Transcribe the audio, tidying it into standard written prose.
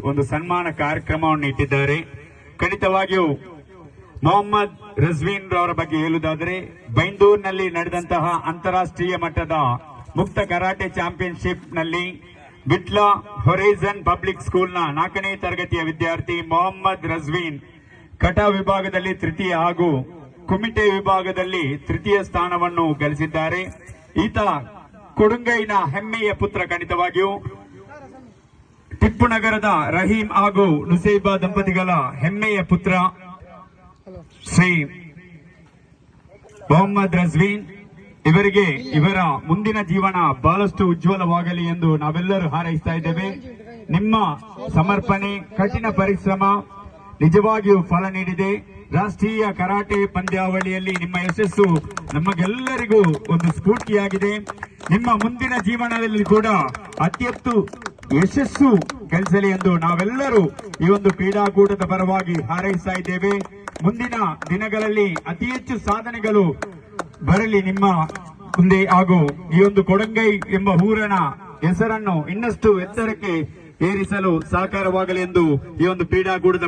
ಒಂದು ಸನ್ಮಾನ ಕಾರ್ಯಕ್ರಮವನ್ನು ಇಟ್ಟಿದ್ದಾರೆ. ಖಂಡಿತವಾಗಿಯೂ ಮೊಹಮ್ಮದ್ ರಜ್ವೀನ್ ರವರ ಬಗ್ಗೆ ಹೇಳುವುದಾದರೆ, ಬೈಂದೂರಿನಲ್ಲಿ ನಡೆದಂತಹ ಅಂತಾರಾಷ್ಟ್ರೀಯ ಮಟ್ಟದ ಮುಕ್ತ ಕರಾಟೆ ಚಾಂಪಿಯನ್ಶಿಪ್ ನಲ್ಲಿ ಬಿಟ್ಲಾ ಹೊರೈಸನ್ ಪಬ್ಲಿಕ್ ಸ್ಕೂಲ್ನ 4ನೇ ತರಗತಿಯ ವಿದ್ಯಾರ್ಥಿ ಮೊಹಮ್ಮದ್ ರಜ್ವೀನ್ ಕಟ ವಿಭಾಗದಲ್ಲಿ ತೃತೀಯ ಹಾಗೂ ಕುಮಿಟೆ ವಿಭಾಗದಲ್ಲಿ ತೃತೀಯ ಸ್ಥಾನವನ್ನು ಗಳಿಸಿದ್ದಾರೆ. ಈತ ಕೊಡುಂಗೈನ ಹೆಮ್ಮೆಯ ಪುತ್ರ. ಖಂಡಿತವಾಗಿಯೂ ಟಿಪ್ಪು ನಗರದ ರಹೀಂ ಹಾಗೂ ನುಸೈಬಾ ದಂಪತಿಗಳ ಹೆಮ್ಮೆಯ ಪುತ್ರ ಶ್ರೀ ಮೊಹಮ್ಮದ್ ರಜ್ವೀನ್. ಇವರಿಗೆ ಇವರ ಮುಂದಿನ ಜೀವನ ಬಹಳಷ್ಟು ಉಜ್ವಲವಾಗಲಿ ಎಂದು ನಾವೆಲ್ಲರೂ ಹಾರೈಸ್ತಾ ಇದ್ದೇವೆ. ನಿಮ್ಮ ಸಮರ್ಪಣೆ, ಕಠಿಣ ಪರಿಶ್ರಮ ನಿಜವಾಗಿಯೂ ಫಲ ನೀಡಿದೆ. ರಾಷ್ಟ್ರೀಯ ಕರಾಟೆ ಪಂದ್ಯಾವಳಿಯಲ್ಲಿ ನಿಮ್ಮ ಯಶಸ್ಸು ನಮಗೆಲ್ಲರಿಗೂ ಒಂದು ಸ್ಫೂರ್ತಿಯಾಗಿದೆ. ನಿಮ್ಮ ಮುಂದಿನ ಜೀವನದಲ್ಲಿ ಕೂಡ ಅತ್ಯಂತ ಯಶಸ್ಸು ಗಳಿಸಲಿ ಎಂದು ನಾವೆಲ್ಲರೂ ಈ ಒಂದು ಕ್ರೀಡಾಕೂಟದ ಪರವಾಗಿ ಹಾರೈಸ್ತಾ ಇದ್ದೇವೆ. ಮುಂದಿನ ದಿನಗಳಲ್ಲಿ ಅತಿ ಹೆಚ್ಚು ಸಾಧನೆಗಳು ಬರಲಿ ನಿಮ್ಮ ಮುಂದೆ, ಹಾಗೂ ಈ ಒಂದು ಕೊಡಂಗೈ ಎಂಬ ಊರನ ಹೆಸರನ್ನು ಇನ್ನಷ್ಟು ಎತ್ತರಕ್ಕೆ ಏರಿಸಲು ಸಹಕಾರವಾಗಲಿ ಎಂದು ಈ ಒಂದು ಕ್ರೀಡಾಕೂಟದ